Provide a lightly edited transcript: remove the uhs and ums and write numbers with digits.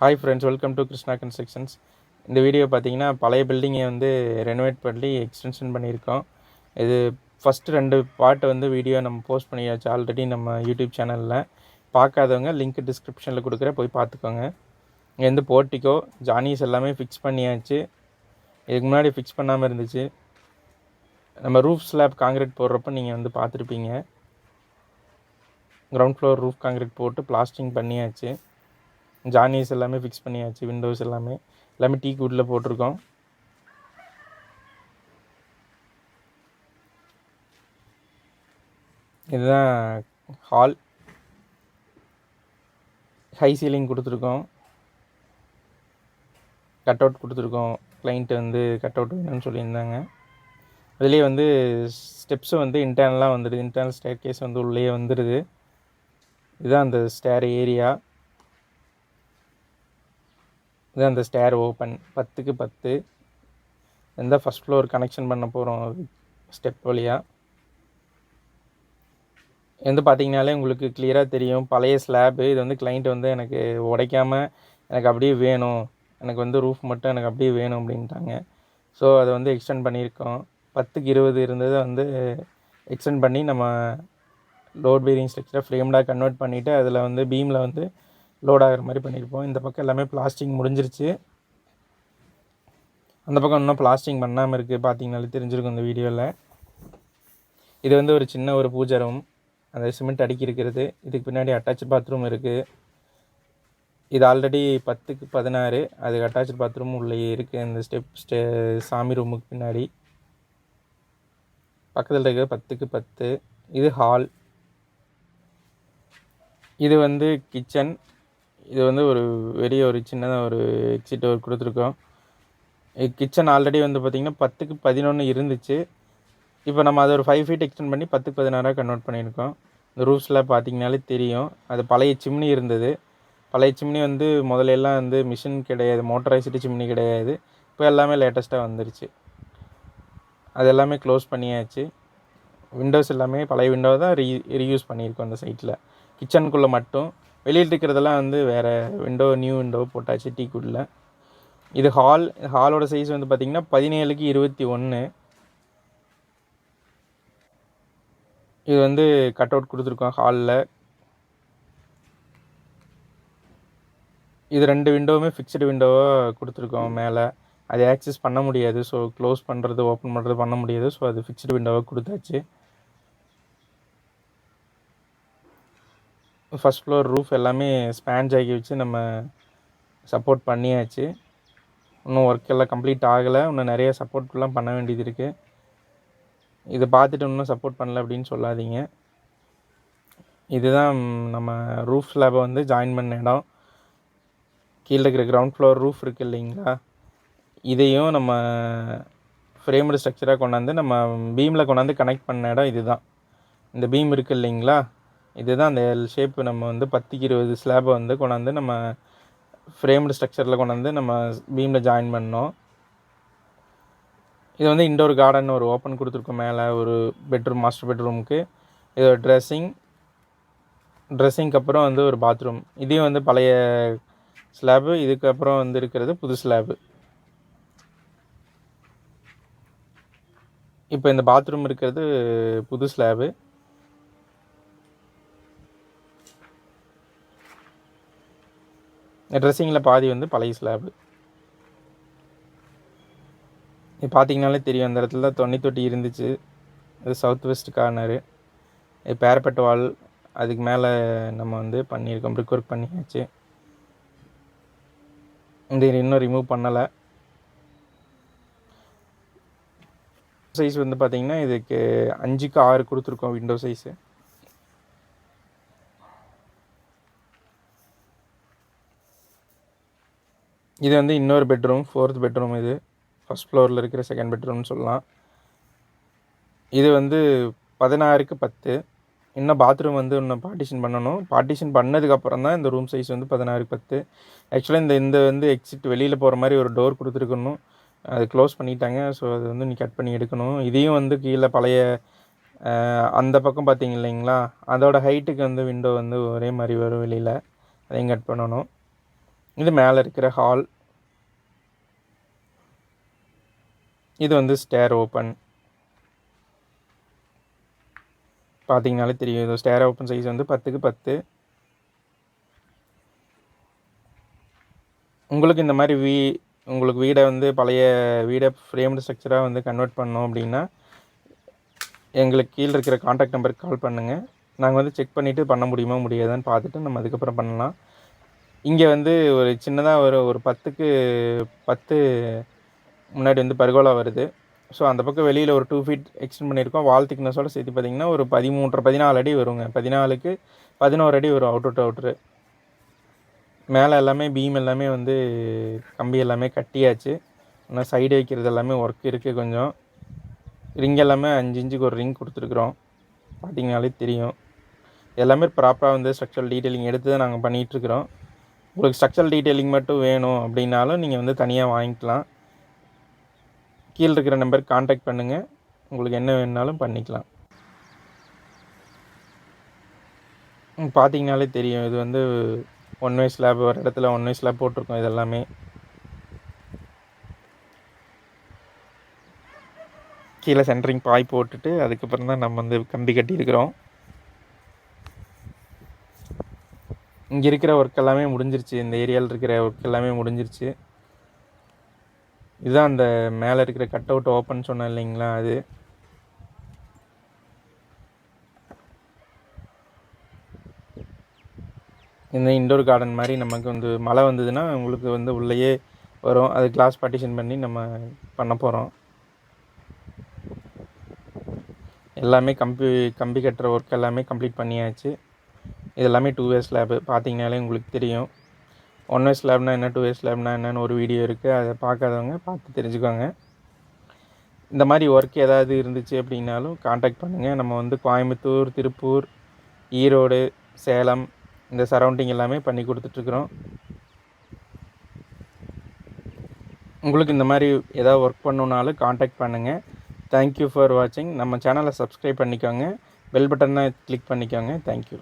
Hi friends, welcome to Krishna constructions. இந்த video பார்த்தீங்கன்னா பழைய பில்டிங்கை வந்து ரெனோவேட் பண்ணி எக்ஸ்டென்ஷன் பண்ணியிருக்கோம். இது ஃபஸ்ட்டு 2 பார்ட் வந்து வீடியோ நம்ம போஸ்ட் பண்ணியாச்சு ஆல்ரெடி நம்ம யூடியூப் சேனலில். பார்க்காதவங்க லிங்க் டிஸ்கிரிப்ஷனில் கொடுக்குற போய் பார்த்துக்கோங்க. இங்கே வந்து போர்ட்டிக்கோ ஜானீஸ் எல்லாமே ஃபிக்ஸ் பண்ணியாச்சு. இதுக்கு முன்னாடி ஃபிக்ஸ் பண்ணாமல் இருந்துச்சு. நம்ம ரூஃப் ஸ்லாப் காங்கிரீட் போடுறப்ப நீங்கள் வந்து பார்த்துருப்பீங்க. கிரவுண்ட் ஃப்ளோர் ரூஃப் காங்கிரீட் போட்டு பிளாஸ்டிங் பண்ணியாச்சு. ஜானீஸ் எல்லாமே ஃபிக்ஸ் பண்ணியாச்சு. விண்டோஸ் எல்லாமே டீக் வுட்டில் போட்டிருக்கோம். இதுதான் ஹால். ஹை சீலிங் கொடுத்துருக்கோம். கட் அவுட் கொடுத்துருக்கோம். கிளைண்ட்டு வந்து கட் அவுட் வேணும்னு சொல்லியிருந்தாங்க. அதுலேயே வந்து ஸ்டெப்ஸும் வந்து இன்டர்னலாக வந்துடுது. இன்டர்னல் ஸ்டேர் கேஸ் வந்து உள்ளே வந்துடுது. இதுதான் அந்த ஸ்டேர் ஏரியா. இதுதான் அந்த ஸ்டேர் ஓப்பன் 10க்கு 10. எந்த ஃபஸ்ட் ஃப்ளோர் கனெக்ஷன் பண்ண போகிறோம் ஸ்டெப் வழியாக. வந்து பார்த்திங்கனாலே உங்களுக்கு கிளியராக தெரியும். பழைய ஸ்லாப்பு இது வந்து கிளைண்ட் வந்து எனக்கு உடைக்காமல் எனக்கு அப்படியே வேணும், எனக்கு வந்து ரூஃப் மட்டும் எனக்கு அப்படியே வேணும் அப்படின்ட்டாங்க. ஸோ அதை வந்து எக்ஸ்டெண்ட் பண்ணியிருக்கோம். 10க்கு 20 இருந்ததை வந்து எக்ஸ்டெண்ட் பண்ணி நம்ம லோட் பேரிங் ஸ்ட்ரக்சரை ஃப்ரேம்டாக கன்வெர்ட் பண்ணிவிட்டு அதில் வந்து பீமில் வந்து லோட் ஆகிற மாதிரி பண்ணியிருப்போம். இந்த பக்கம் எல்லாமே பிளாஸ்டிங் முடிஞ்சிருச்சு. அந்த பக்கம் இன்னும் பிளாஸ்டிங் பண்ணாமல் இருக்குது. பார்த்தீங்கனாலே தெரிஞ்சிருக்கும் இந்த வீடியோவில். இது வந்து ஒரு சின்ன ஒரு பூஜை ரூம். அந்த சிமெண்ட் அடுக்கி இருக்கிறது. இதுக்கு பின்னாடி அட்டாச் பாத்ரூம் இருக்குது. இது ஆல்ரெடி 10க்கு 16. அதுக்கு அட்டாச் பாத்ரூம் உள்ளே இருக்குது. இந்த சாமி ரூமுக்கு பின்னாடி பக்கத்தில் இருக்கிற 10க்கு 10. இது ஹால். இது வந்து கிச்சன். இது வந்து ஒரு சின்னதாக ஒரு எக்ஸிட் டோர் கொடுத்துருக்கோம். கிச்சன் ஆல்ரெடி வந்து பார்த்திங்கன்னா 10க்கு 11 இருந்துச்சு. இப்போ நம்ம அதை ஒரு 5 ஃபீட் எக்ஸ்டெண்ட் பண்ணி 10க்கு 16 கன்வெர்ட் பண்ணியிருக்கோம். இந்த ரூஃப்ஸில் பார்த்திங்கனாலே தெரியும். அது பழைய சிம்னி இருந்தது. பழைய சிம்னி வந்து முதலெல்லாம் வந்து மிஷின் கிடையாது, மோட்டரைஸ்டு சிம்னி கிடையாது. இப்போ எல்லாமே லேட்டஸ்ட்டாக வந்துருச்சு. அது எல்லாமே க்ளோஸ் பண்ணியாச்சு. விண்டோஸ் எல்லாமே பழைய விண்டோ தான் ரீயூஸ் பண்ணியிருக்கோம் அந்த சைட்டில். கிச்சனுக்குள்ளே மட்டும். வெளியில் இருக்கிறதெல்லாம் வந்து வேறு விண்டோ, நியூ விண்டோ போட்டாச்சு டீக்குள்ள. இது ஹாலோட சைஸ் வந்து பார்த்திங்கன்னா 17க்கு 21. இது வந்து கட் அவுட் கொடுத்துருக்கோம் ஹாலில். இது 2 விண்டோவுமே ஃபிக்ஸ்டு விண்டோவாக கொடுத்துருக்கோம் மேலே. அது ஆக்சஸ் பண்ண முடியாது. ஸோ க்ளோஸ் பண்ணுறது ஓப்பன் பண்ணுறது பண்ண முடியாது. ஸோ அது ஃபிக்ஸ்டு விண்டோவாக கொடுத்தாச்சு. ஃபஸ்ட் ஃப்ளோர் ரூஃப் எல்லாமே ஸ்பான்ஜ் ஆகி வச்சு நம்ம சப்போர்ட் பண்ணியாச்சு. இன்னும் ஒர்க் எல்லாம் கம்ப்ளீட் ஆகலை. இன்னும் நிறைய சப்போர்ட்லாம் பண்ண வேண்டியது இருக்குது. இதை பார்த்துட்டு இன்னும் சப்போர்ட் பண்ணல அப்படின்னு சொல்லாதீங்க. இதுதான் நம்ம ரூஃப் ஸ்லாபை வந்து ஜாயின் பண்ண இடம். கீழே இருக்கிற கிரவுண்ட் ஃப்ளோர் ரூஃப் இருக்குது இல்லைங்களா, இதையும் நம்ம ஃப்ரேம்டு ஸ்ட்ரக்சராக கொண்டாந்து நம்ம பீமில் கொண்டாந்து கனெக்ட் பண்ண இடம் இதுதான். இந்த பீம் இருக்குது இல்லைங்களா, இதுதான் அந்த எல் ஷேப்பு. நம்ம வந்து 10க்கு 20 ஸ்லாபை வந்து கொண்டாந்து நம்ம ஃப்ரேம்டு ஸ்ட்ரக்சரில் கொண்டாந்து நம்ம பீமில் ஜாயின் பண்ணோம். இது வந்து இன்டோர் கார்டன் ஒரு ஓப்பன் கொடுத்துருக்கோம் மேலே ஒரு பெட்ரூம், மாஸ்டர் பெட்ரூமுக்கு. இது ஒரு ட்ரெஸ்ஸிங்க்கு அப்புறம் வந்து ஒரு பாத்ரூம். இதையும் வந்து பழைய ஸ்லாபு, இதுக்கப்புறம் வந்து இருக்கிறது புது ஸ்லாபு. இப்போ இந்த பாத்ரூம் இருக்கிறது புது ஸ்லாபு. ட்ரெஸ்ஸிங்கில் பாதி வந்து பழைய ஸ்லாபு. இது பார்த்திங்கனாலே தெரியும். அந்த இடத்துல தான் தண்ணி தொட்டி இருந்துச்சு. அது சவுத் வெஸ்ட் கார்னரு. இது பேரப்பட்ட வால். அதுக்கு மேலே நம்ம வந்து பண்ணியிருக்கோம், பிரிக் ஒர்க் பண்ணியாச்சு. இந்த இன்னும் ரிமூவ் பண்ணலை. சைஸ் வந்து பார்த்திங்கன்னா இதுக்கு 5க்கு 6 கொடுத்துருக்கோம் விண்டோ சைஸு. இது வந்து இன்னொரு பெட்ரூம், 4th பெட்ரூம். இது ஃபஸ்ட் ஃப்ளோரில் இருக்கிற செகண்ட் பெட்ரூம்னு சொல்லலாம். இது வந்து 16க்கு 10. இன்னும் பாத்ரூம் வந்து இன்னும் பார்ட்டிஷன் பண்ணணும். பார்ட்டிஷன் பண்ணதுக்கப்புறம் தான் இந்த ரூம் சைஸ் வந்து 16க்கு 10. ஆக்சுவலாக இந்த வந்து எக்ஸிட் வெளியில் போகிற மாதிரி ஒரு டோர் கொடுத்துருக்கணும். அது க்ளோஸ் பண்ணிட்டாங்க. ஸோ அது வந்து நீ கட் பண்ணி எடுக்கணும். இதையும் வந்து கீழே பழைய அந்த பக்கம் பார்த்திங்க இல்லைங்களா, அதோட ஹைட்டுக்கு வந்து விண்டோ வந்து ஒரே மாதிரி வரும் வெளியில். அதையும் கட் பண்ணணும். இது மேலே இருக்கிற ஹால். இது வந்து ஸ்டேர் ஓப்பன். பார்த்தீங்கனாலே தெரியும். இது ஸ்டேர் ஓப்பன் சைஸ் வந்து 10க்கு 10. உங்களுக்கு இந்த மாதிரி உங்களுக்கு வீடை வந்து பழைய வீடை ஃப்ரேம்டு ஸ்ட்ரக்சராக வந்து கன்வெர்ட் பண்ணோம் அப்படின்னா எங்களுக்கு கீழே இருக்கிற காண்டாக்ட் நம்பருக்கு கால் பண்ணுங்கள். நாங்கள் வந்து செக் பண்ணிவிட்டு பண்ண முடியுமா முடியாதான்னு பார்த்துட்டு நம்ம அதுக்கப்புறம் பண்ணலாம். இங்கே வந்து ஒரு சின்னதாக ஒரு 10க்கு 10 முன்னாடி வந்து பர்கோலா வருது. ஸோ அந்த பக்கம் வெளியில் ஒரு 2 ஃபீட் எக்ஸ்டெண்ட் பண்ணியிருக்கோம். வால் திக்னஸோடு சேர்த்து பார்த்திங்கன்னா ஒரு 13.5 14 அடி வருங்க. 14க்கு 11 அடி வரும் அவுட்ரு டு அவுட்ரு. மேலே எல்லாமே பீம் எல்லாமே வந்து கம்பி எல்லாமே கட்டியாச்சு. ஆனால் சைடு வைக்கிறது எல்லாமே ஒர்க் இருக்குது. கொஞ்சம் ரிங் எல்லாமே 5 இன்ச்சுக்கு ஒரு ரிங் கொடுத்துருக்குறோம். பார்த்திங்கனாலே தெரியும். எல்லாமே ப்ராப்பராக வந்து ஸ்ட்ரக்சரல் டீட்டெயிலிங் எடுத்து தான் நாங்கள் பண்ணிகிட்ருக்குறோம். உங்களுக்கு ஸ்ட்ரக்சரல் டீட்டெயிலிங் மட்டும் வேணும் அப்படின்னாலும் நீங்கள் வந்து தனியாக வாங்கிக்கலாம். கீழே இருக்கிற நம்பருக்கு காண்டாக்ட் பண்ணுங்கள். உங்களுக்கு என்ன வேணுனாலும் பண்ணிக்கலாம். பார்த்தீங்கனாலே தெரியும். இது வந்து 1 வே ஸ்லாப், ஒரு இடத்துல 1 வே ஸ்லாப் போட்டிருக்கோம். இது எல்லாமே கீழே சென்ட்ரிங் பாய் போட்டுட்டு அதுக்கப்புறம் தான் நம்ம வந்து கம்பி கட்டியிருக்கிறோம். இங்கே இருக்கிற ஒர்க் எல்லாமே முடிஞ்சிருச்சு. இந்த ஏரியாவில் இருக்கிற ஒர்க் எல்லாமே முடிஞ்சிருச்சு. இதுதான் அந்த மேலே இருக்கிற கட் அவுட் ஓப்பன் சொன்னேன் இல்லைங்களா, அது. இந்த இன்டோர் கார்டன் மாதிரி நமக்கு வந்து மழை வந்ததுன்னா உங்களுக்கு வந்து உள்ளேயே வரும். அது கிளாஸ் பார்ட்டிஷன் பண்ணி நம்ம பண்ண போகிறோம். எல்லாமே கம்பி கட்டுற ஒர்க் எல்லாமே கம்ப்ளீட் பண்ணியாச்சு. இது எல்லாமே 2 வே ஸ்லாப்பு. பார்த்தீங்கனாலே உங்களுக்கு தெரியும். 1 வே ஸ்லாப்னா என்ன, 2 வே ஸ்லாப்னா என்னன்னு ஒரு வீடியோ இருக்குது. அதை பார்க்காதவங்க பார்த்து தெரிஞ்சுக்கோங்க. இந்த மாதிரி ஒர்க் ஏதாவது இருந்துச்சு அப்படின்னாலும் காண்டாக்ட் பண்ணுங்கள். நம்ம வந்து கோயம்புத்தூர், திருப்பூர், ஈரோடு, சேலம் இந்த சரௌண்டிங் எல்லாமே பண்ணி கொடுத்துட்ருக்குறோம். உங்களுக்கு இந்த மாதிரி ஏதாவது ஒர்க் பண்ணணுன்னாலும் காண்டாக்ட் பண்ணுங்கள். தேங்க்யூ ஃபார் வாட்சிங். நம்ம சேனலை சப்ஸ்கிரைப் பண்ணிக்கோங்க. பெல் பட்டனை கிளிக் பண்ணிக்கோங்க. தேங்க்யூ.